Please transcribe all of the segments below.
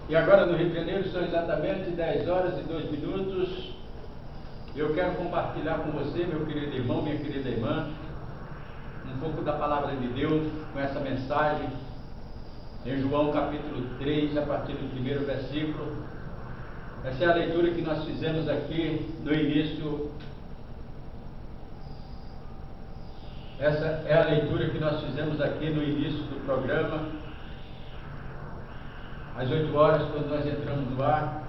E agora no Rio de Janeiro são exatamente 10 horas e 2 minutos. Eu quero compartilhar com você, meu querido irmão, minha querida irmã, um pouco da palavra de Deus com essa mensagem em João capítulo 3, a partir do primeiro versículo. Essa é a leitura que nós fizemos aqui no início. Essa é a leitura que nós fizemos aqui no início do programa, às 8 horas, quando nós entramos no ar,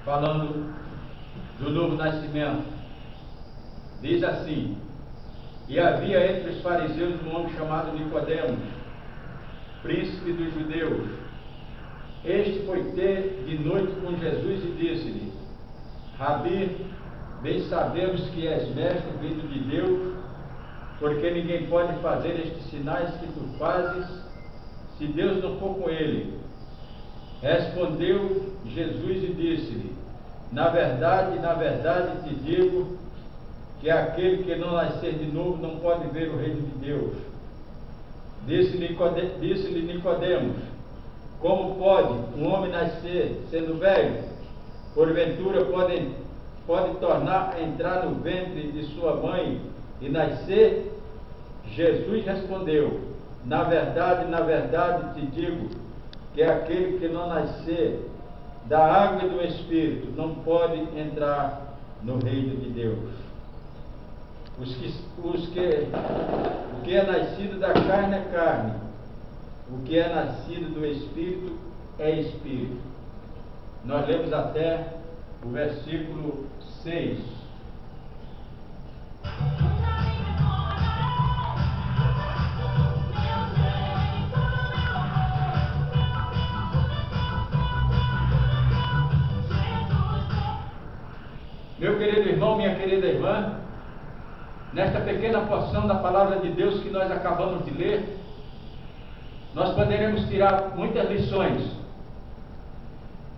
falando do novo nascimento. Diz assim: e havia entre os fariseus um homem chamado Nicodemos, príncipe dos judeus. Este foi ter de noite com Jesus e disse-lhe: Rabi, bem sabemos que és mestre vindo de Deus, porque ninguém pode fazer estes sinais que tu fazes, se Deus não for com ele. Respondeu Jesus e disse-lhe: na verdade te digo, que aquele que não nascer de novo não pode ver o reino de Deus. Disse-lhe Nicodemos: como pode um homem nascer sendo velho? Porventura pode tornar a entrar no ventre de sua mãe e nascer? Jesus respondeu: na verdade te digo, que aquele que não nascer da água e do Espírito não pode entrar no reino de Deus. O que é nascido da carne é carne, o que é nascido do Espírito é Espírito. Nós lemos até o versículo 6. Meu querido irmão, minha querida irmã, nesta pequena porção da palavra de Deus que nós acabamos de ler, nós poderemos tirar muitas lições.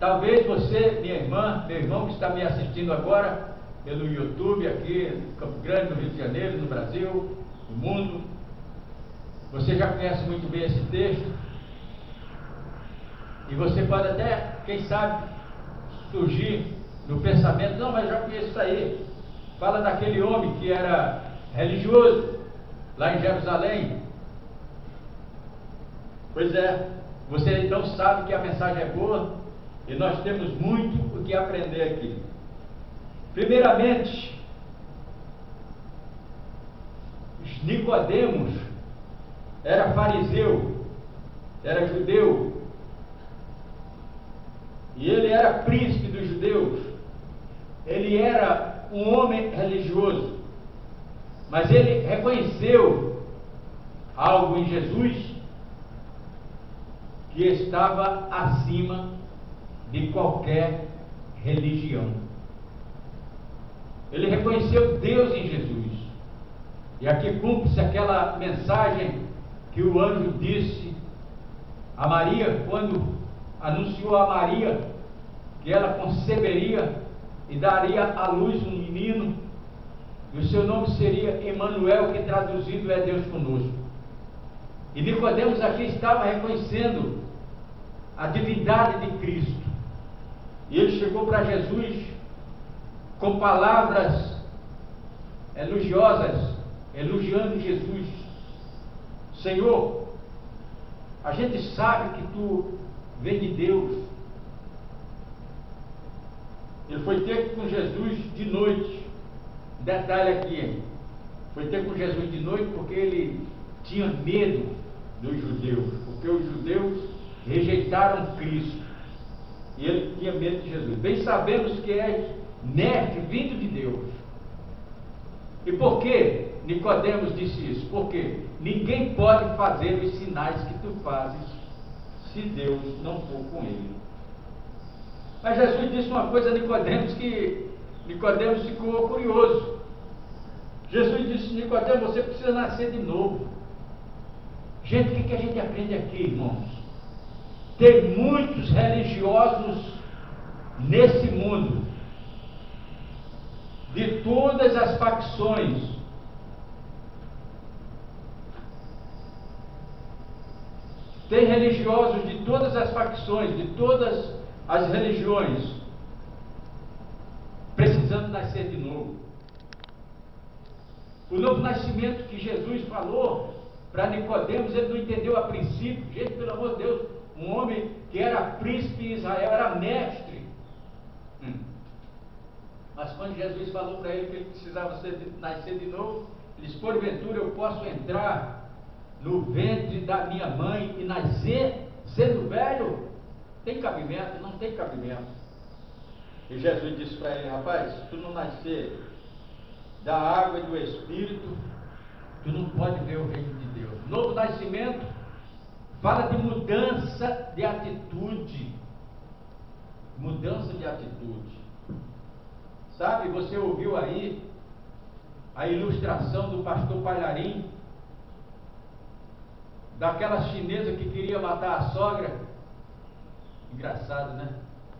Talvez você, minha irmã, meu irmão que está me assistindo agora pelo YouTube, aqui em Campo Grande, no Rio de Janeiro, no Brasil, no mundo, você já conhece muito bem esse texto, e você pode até, quem sabe, surgir no pensamento: não, mas já conheço isso aí. Fala daquele homem que era religioso lá em Jerusalém. Pois é, você então sabe que a mensagem é boa e nós temos muito o que aprender aqui. Primeiramente, Nicodemos era fariseu, era judeu, e ele era príncipe dos judeus. Ele era um homem religioso, mas ele reconheceu algo em Jesus que estava acima de qualquer religião. Ele reconheceu Deus em Jesus. E aqui cumpre-se aquela mensagem que o anjo disse a Maria, quando anunciou a Maria que ela conceberia e daria à luz um menino, e o seu nome seria Emanuel, que traduzido é Deus conosco. E Nicodemos aqui estava reconhecendo a divindade de Cristo, e ele chegou para Jesus com palavras elogiosas, elogiando Jesus: Senhor, a gente sabe que tu vem de Deus. Ele foi ter com Jesus de noite. Detalhe aqui: foi ter com Jesus de noite porque ele tinha medo dos judeus, porque os judeus rejeitaram Cristo, e ele tinha medo de Jesus. Bem sabemos que és mestre vindo de Deus. E por que Nicodemos disse isso? Porque ninguém pode fazer os sinais que tu fazes se Deus não for com ele. Mas Jesus disse uma coisa a Nicodemos, que Nicodemos ficou curioso. Jesus disse: Nicodemos, você precisa nascer de novo. Gente, o que a gente aprende aqui, irmãos? Tem muitos religiosos nesse mundo, de todas as facções, Tem religiosos de todas as facções, de todas as religiões, precisando nascer de novo. O novo nascimento que Jesus falou para Nicodemos, ele não entendeu a princípio. Gente, pelo amor de Deus, um homem que era príncipe em Israel, era mestre. Mas quando Jesus falou para ele que ele precisava nascer de novo, ele disse: porventura eu posso entrar no ventre da minha mãe e nascer sendo velho? Tem cabimento? Não tem cabimento. E Jesus disse para ele: rapaz, se tu não nascer da água e do Espírito, tu não pode ver o reino de Deus. Novo nascimento fala de mudança de atitude. Mudança de atitude. Sabe, você ouviu aí a ilustração do pastor Palharim, daquela chinesa que queria matar a sogra? Engraçado, né?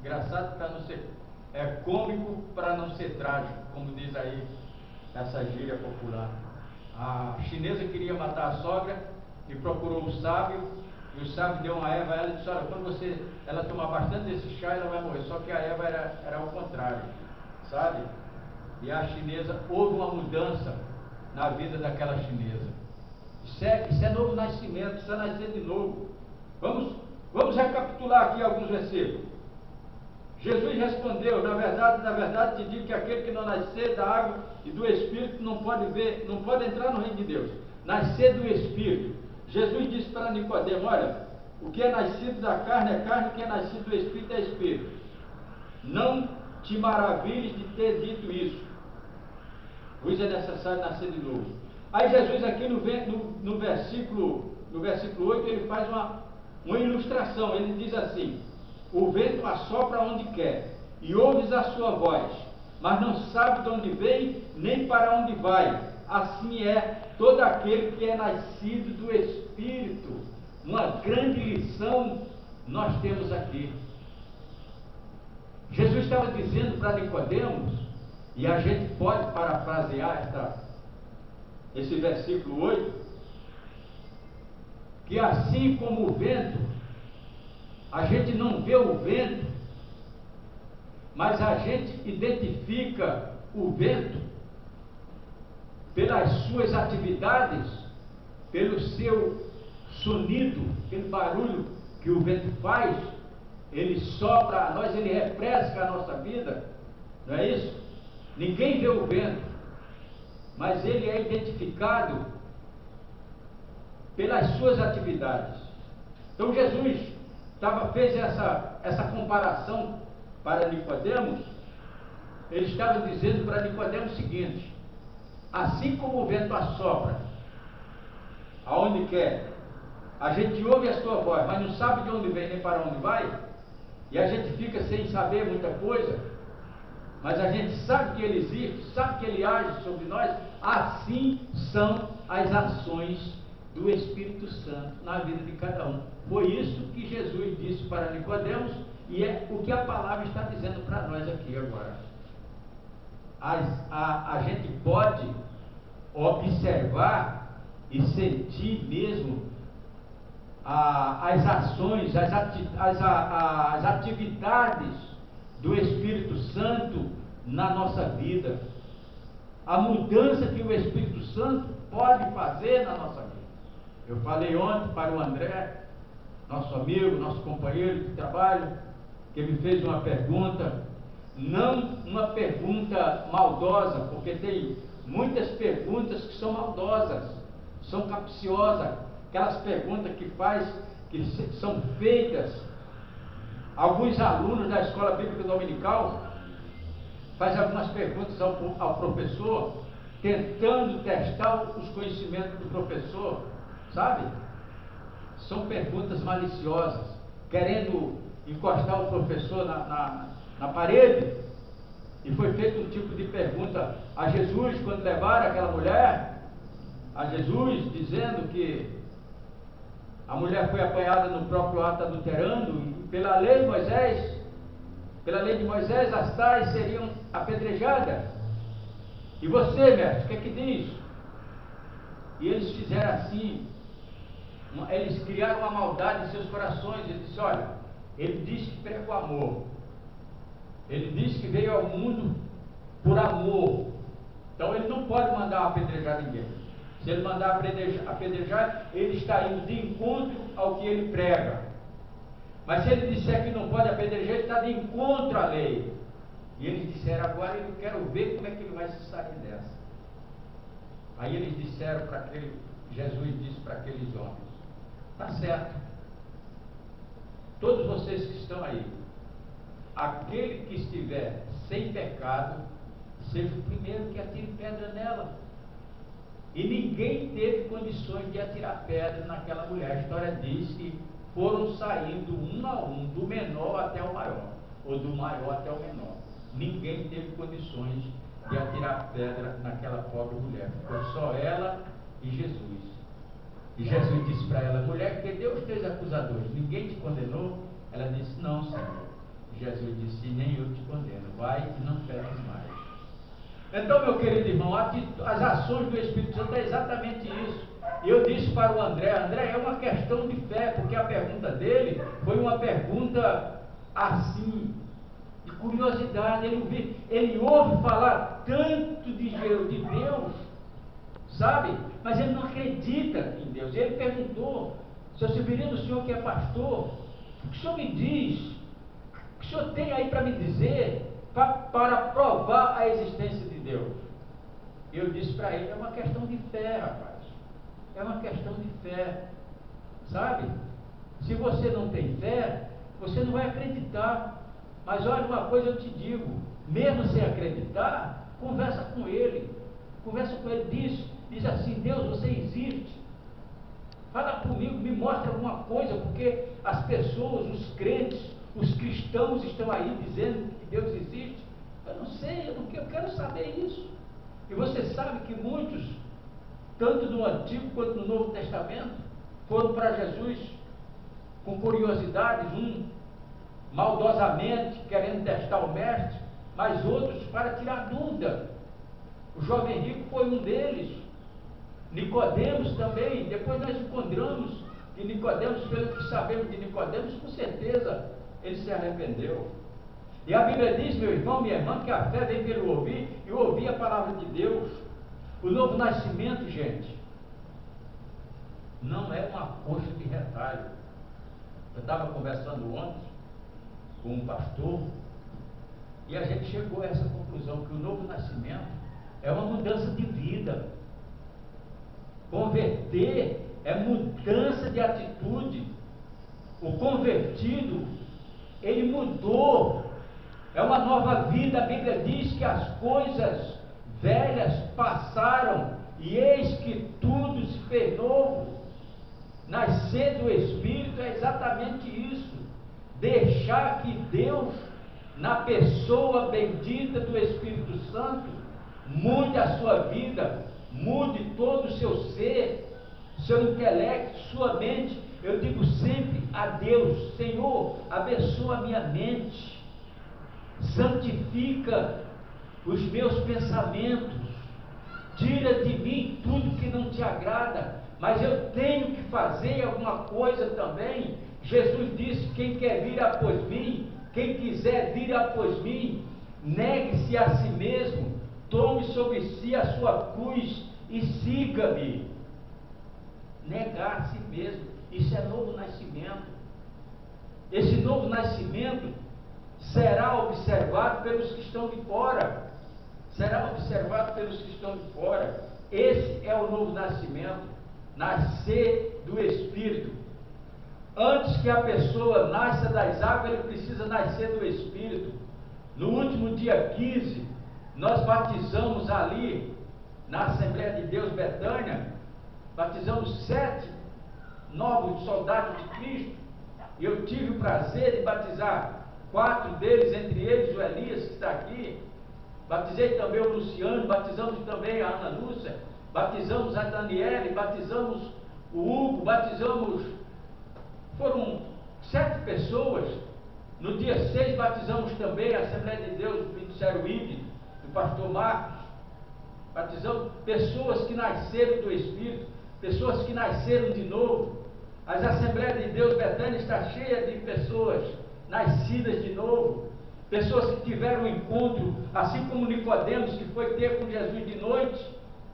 Engraçado para não ser... É cômico para não ser trágico, como diz aí essa gíria popular. A chinesa queria matar a sogra e procurou o sábio, e o sábio deu uma erva a ela e disse: olha, quando ela tomar bastante desse chá, ela vai morrer. Só que a erva era ao contrário, sabe? E a chinesa, houve uma mudança na vida daquela chinesa. Isso é novo nascimento, isso é nascer de novo. Vamos recapitular aqui alguns versículos. Jesus respondeu: na verdade te digo que aquele que não nascer da água e do Espírito não pode entrar no reino de Deus. Nascer do Espírito. Jesus disse para Nicodemo: olha, o que é nascido da carne é carne, o que é nascido do Espírito é Espírito. Não te maravilhes de ter dito isso, pois é necessário nascer de novo. Aí Jesus aqui no versículo 8, ele faz uma ilustração. Ele diz assim: o vento assopra onde quer, e ouves a sua voz, mas não sabe de onde vem, nem para onde vai. Assim é todo aquele que é nascido do Espírito. Uma grande lição nós temos aqui. Jesus estava dizendo para Nicodemos, e a gente pode parafrasear esse versículo 8, que assim como o vento, a gente não vê o vento, mas a gente identifica o vento pelas suas atividades, pelo seu sonido, pelo barulho que o vento faz. Ele sopra a nós, ele refresca a nossa vida, não é isso? Ninguém vê o vento, mas ele é identificado pelas suas atividades. Então Jesus fez essa comparação para Nicodemos. Ele estava dizendo para Nicodemos o seguinte: assim como o vento assopra aonde quer, a gente ouve a sua voz, mas não sabe de onde vem nem para onde vai, e a gente fica sem saber muita coisa, mas a gente sabe que ele existe, sabe que ele age sobre nós. Assim são as ações do Espírito Santo na vida de cada um. Foi isso que Jesus disse para Nicodemos, e é o que a palavra está dizendo para nós aqui agora. A gente pode observar e sentir mesmo as ações, as atividades do Espírito Santo na nossa vida, a mudança que o Espírito Santo pode fazer na nossa vida. Eu falei ontem para o André, nosso amigo, nosso companheiro de trabalho, que me fez uma pergunta, não uma pergunta maldosa, porque tem muitas perguntas que são maldosas, são capciosas, aquelas perguntas que são feitas. Alguns alunos da escola bíblica dominical fazem algumas perguntas ao professor, tentando testar os conhecimentos do professor, sabe? São perguntas maliciosas, querendo encostar o professor na parede. E foi feito um tipo de pergunta a Jesus, quando levaram aquela mulher a Jesus, dizendo que a mulher foi apanhada no próprio ato adulterando, e pela lei de Moisés, as tais seriam apedrejadas. E você, mestre, o que é que diz? E eles fizeram assim, eles criaram uma maldade em seus corações. Ele disse: olha, ele diz que prega o amor, ele diz que veio ao mundo por amor, então ele não pode mandar apedrejar ninguém. Se ele mandar apedrejar, ele está indo de encontro ao que ele prega. Mas se ele disser que não pode apedrejar, ele está de encontro à lei. E eles disseram: agora eu quero ver como é que ele vai se sair dessa. Aí eles disseram para Jesus disse para aqueles homens: está certo, todos vocês que estão aí, aquele que estiver sem pecado, seja o primeiro que atire pedra nela. E ninguém teve condições de atirar pedra naquela mulher. A história diz que foram saindo um a um, do menor até o maior, ou do maior até o menor. Ninguém teve condições de atirar pedra naquela pobre mulher. Foi só ela e Jesus. E Jesus disse para ela: mulher, que deu os teus acusadores? Ninguém te condenou? Ela disse: não, Senhor. Jesus disse: nem eu te condeno. Vai e não peques mais. Então, meu querido irmão, as ações do Espírito Santo é exatamente isso. Eu disse para o André: é uma questão de fé, porque a pergunta dele foi uma pergunta assim, de curiosidade. Ele ouve falar tanto de Deus, sabe? Mas ele não acredita em Deus. Ele perguntou: seu Severino, o senhor que é pastor, o que o senhor me diz? O que o senhor tem aí para me dizer para provar a existência de Deus? Eu disse para ele: é uma questão de fé, rapaz. É uma questão de fé, sabe? Se você não tem fé, você não vai acreditar. Mas olha, uma coisa eu te digo: mesmo sem acreditar, conversa com ele, diz assim: Deus, você existe, fala comigo, me mostra alguma coisa, porque as pessoas, os crentes, os cristãos estão aí dizendo que Deus existe. Eu não sei, eu quero saber isso. E você sabe que muitos, tanto no Antigo quanto no Novo Testamento, foram para Jesus com curiosidades, maldosamente querendo testar o mestre, mas outros para tirar dúvida. O jovem rico foi um deles. Nicodemos também. Depois nós encontramos que Nicodemos, pelo que sabemos de Nicodemos, com certeza ele se arrependeu. E a Bíblia diz, meu irmão, minha irmã, que a fé vem pelo ouvir, e ouvir a palavra de Deus. O novo nascimento, gente, não é uma coxa de retalho. Eu estava conversando ontem com um pastor, e a gente chegou a essa conclusão, que o novo nascimento é uma mudança de vida. Converter é mudança de atitude. O convertido, ele mudou, é uma nova vida. A Bíblia diz que as coisas velhas passaram e eis que tudo se fez novo. Nascer do Espírito é exatamente isso: deixar que Deus, na pessoa bendita do Espírito Santo, mude a sua vida, mude todo o seu ser, seu intelecto, sua mente. Eu digo sempre a Deus: Senhor, abençoa a minha mente, santifica os meus pensamentos, tira de mim tudo que não te agrada. Mas eu tenho que fazer alguma coisa também. Jesus disse: quem quer vir após mim, quem quiser vir após mim, negue-se a si mesmo, tome sobre si a sua cruz e siga-me. Negar a si mesmo, isso é novo nascimento. Esse novo nascimento será observado pelos que estão de fora. Será observado pelos que estão de fora. Esse é o novo nascimento. Nascer do Espírito. Antes que a pessoa nasça das águas, ele precisa nascer do Espírito. No último dia 15, nós batizamos ali, na Assembleia de Deus Betânia, batizamos 7 novos soldados de Cristo. E eu tive o prazer de batizar 4 deles, entre eles o Elias, que está aqui. Batizei também o Luciano, batizamos também a Ana Lúcia, batizamos a Daniele, batizamos o Hugo, foram 7 pessoas. No dia 6 batizamos também a Assembleia de Deus do Ministério ID, do pastor Marcos. Batizamos pessoas que nasceram do Espírito, pessoas que nasceram de novo. As Assembleias de Deus Betânia está cheia de pessoas nascidas de novo, pessoas que tiveram um encontro, assim como Nicodemos, que foi ter com Jesus de noite,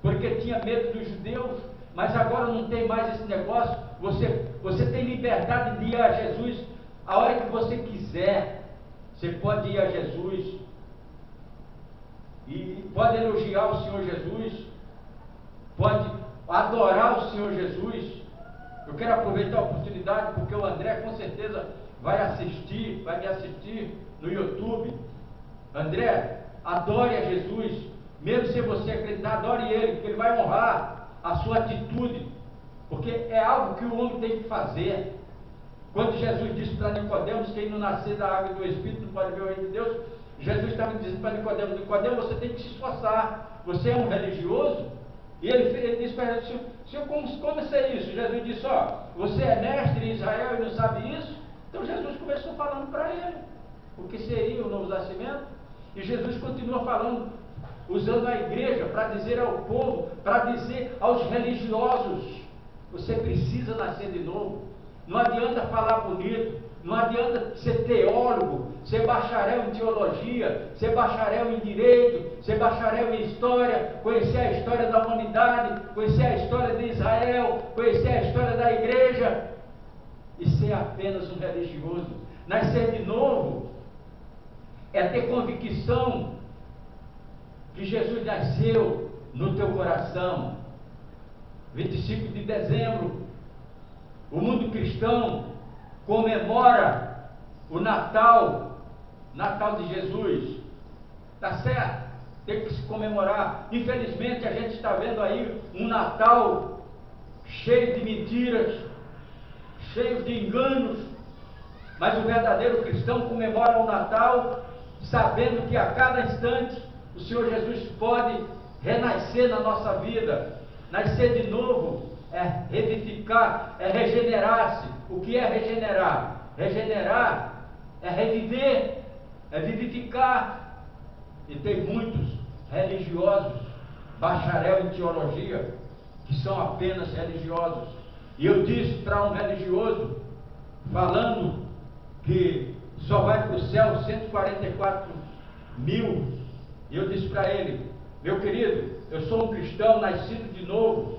porque tinha medo dos judeus, mas agora não tem mais esse negócio. Você tem liberdade de ir a Jesus a hora que você quiser. Você pode ir a Jesus e pode elogiar o Senhor Jesus, pode adorar o Senhor Jesus. Eu quero aproveitar a oportunidade, porque o André com certeza vai me assistir no YouTube. André, adore a Jesus, mesmo se você acreditar, adore Ele, porque Ele vai honrar a sua atitude, porque é algo que o homem tem que fazer. Quando Jesus disse para Nicodemos, quem não nascer da água e do Espírito não pode ver o reino de Deus, Jesus estava dizendo para Nicodemos: Nicodemos, você tem que se esforçar, você é um religioso. E ele disse para Jesus: Senhor, como é isso? Jesus disse: você é mestre em Israel e não sabe isso? Então Jesus começou falando para ele o que seria o novo nascimento, e Jesus continua falando, usando a igreja para dizer ao povo, para dizer aos religiosos: você precisa nascer de novo. Não adianta falar bonito, não adianta ser teólogo, ser bacharel em teologia, ser bacharel em direito, ser bacharel em história, conhecer a história da humanidade, conhecer a história de Israel, conhecer a história da igreja e ser apenas um religioso. Nascer de novo é ter convicção que Jesus nasceu no teu coração. 25 de dezembro, o mundo cristão comemora o Natal de Jesus. Tá certo? Tem que se comemorar. Infelizmente a gente está vendo aí um Natal cheio de mentiras, cheio de enganos, mas o verdadeiro cristão comemora o Natal sabendo que a cada instante o Senhor Jesus pode renascer na nossa vida. Nascer de novo é revivificar, é regenerar-se. O que é regenerar? Regenerar é reviver, é vivificar. E tem muitos religiosos, bacharel em teologia, que são apenas religiosos. E eu disse para um religioso, falando que só vai para o céu 144 mil, e eu disse para ele: meu querido, eu sou um cristão nascido de novo,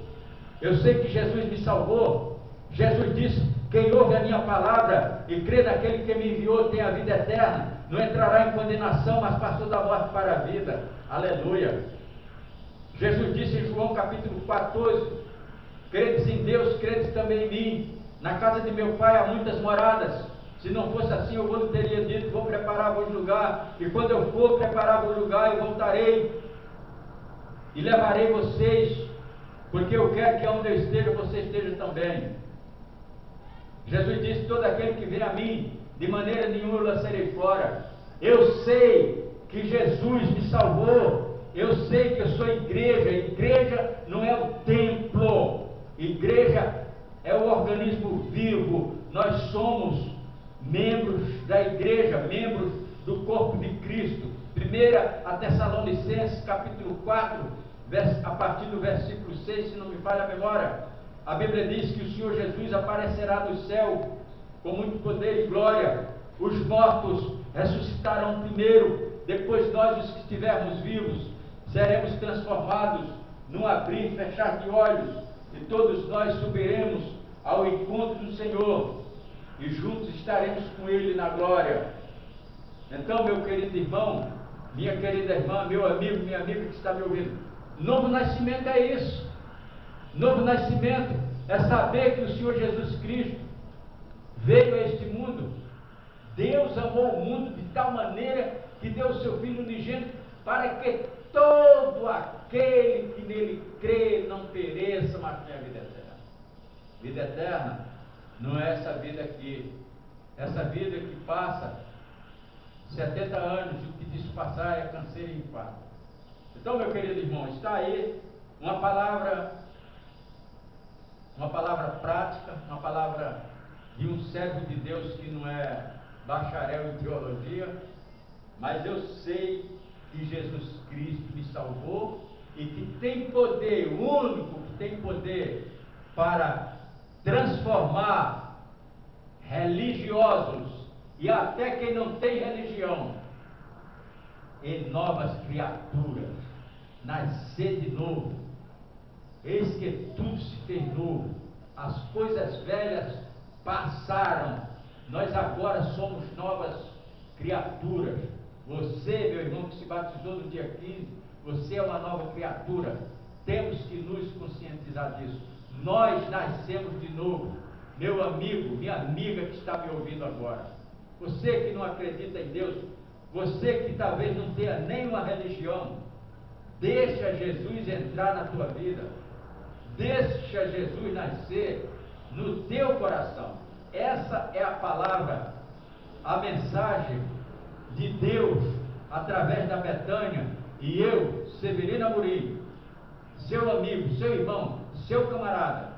eu sei que Jesus me salvou. Jesus disse: quem ouve a minha palavra e crê naquele que me enviou tem a vida eterna, não entrará em condenação, mas passou da morte para a vida. Aleluia. Jesus disse em João capítulo 14: credes em Deus, credes também em mim. Na casa de meu pai há muitas moradas. Se não fosse assim, eu vou teria dito: vou preparar vos lugar, e quando eu for preparar vos lugar, eu voltarei e levarei vocês, porque eu quero que onde eu esteja, você esteja também. Jesus disse: todo aquele que vem a mim, de maneira nenhuma eu lançarei fora. Eu sei que Jesus me salvou, eu sei que eu sou igreja. Igreja não é o templo, igreja é o organismo vivo. Nós somos membros da igreja, membros do corpo de Cristo. 1 Tessalonicenses capítulo 4, a partir do versículo 6, se não me falha a memória, a Bíblia diz que o Senhor Jesus aparecerá do céu com muito poder e glória. Os mortos ressuscitarão primeiro, depois nós, os que estivermos vivos, seremos transformados num abrir e fechar de olhos, e todos nós subiremos ao encontro do Senhor, e juntos estaremos com Ele na glória. Então, meu querido irmão, minha querida irmã, meu amigo, minha amiga que está me ouvindo, novo nascimento é isso. Novo nascimento é saber que o Senhor Jesus Cristo veio a este mundo. Deus amou o mundo de tal maneira que deu o seu Filho unigênito, para que todo aquele que nele crê não pereça, mas tenha vida eterna. Vida eterna não é essa vida aqui, essa vida que passa 70 anos, e o que diz passar é canseiro e infarto. Então, meu querido irmão, está aí uma palavra prática, uma palavra de um servo de Deus que não é bacharel em teologia, mas eu sei que Jesus Cristo me salvou e que tem poder, o único que tem poder para transformar religiosos e até quem não tem religião em novas criaturas, nascer de novo. Eis que tudo se fez novo, as coisas velhas passaram, nós agora somos novas criaturas. Você, meu irmão, que se batizou no dia 15, você é uma nova criatura. Temos que nos conscientizar disso. Nós nascemos de novo. Meu amigo, minha amiga que está me ouvindo agora, você que não acredita em Deus, você que talvez não tenha nenhuma religião, deixa Jesus entrar na tua vida, deixa Jesus nascer no teu coração. Essa é a palavra, a mensagem de Deus através da Betânia. E eu, Severino Amorim, seu amigo, seu irmão, seu camarada,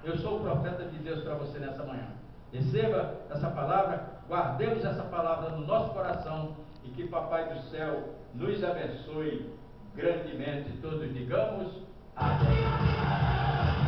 eu sou o profeta de Deus para você nessa manhã. Receba essa palavra, guardemos essa palavra no nosso coração e que Papai do céu nos abençoe grandemente. Todos digamos amém.